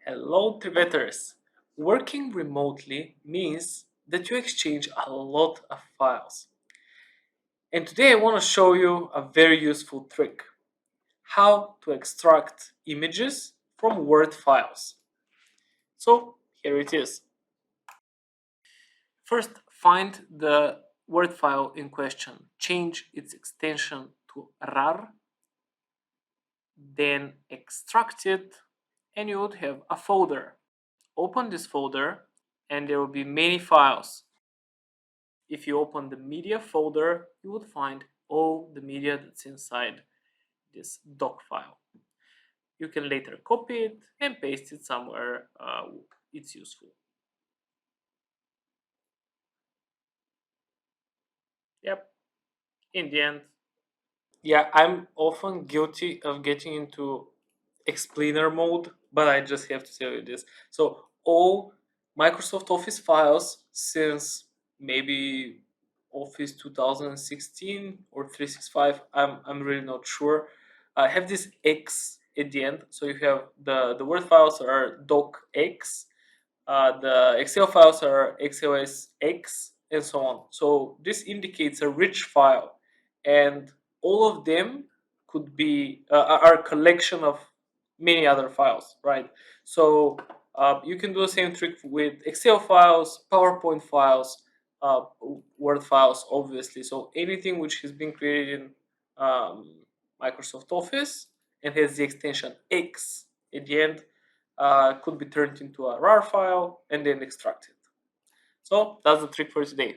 Hello, Triveters! Working remotely means that you exchange a lot of files. And today I want to show you a very useful trick. How to extract images from Word files. So here it is. First, find the Word file in question. Change its extension to RAR. Then extract it and you would have a folder. Open this folder and there will be many files. If you open the media folder, you would find all the media that's inside this doc file. You can later copy it and paste it somewhere it's useful. Yep, in the end. Yeah, I'm often guilty of getting into explainer mode, but I just have to tell you this. So all Microsoft Office files since maybe Office 2016 or 365, I'm really not sure. I have this X at the end. So you have the Word files are docx, the Excel files are XLSX, and so on. So this indicates a rich file, and all of them could be are a collection of many other files, right? So you can do the same trick with Excel files, PowerPoint files, Word files, obviously. So anything which has been created in Microsoft Office and has the extension X at the end could be turned into a RAR file and then extracted. So that's the trick for today.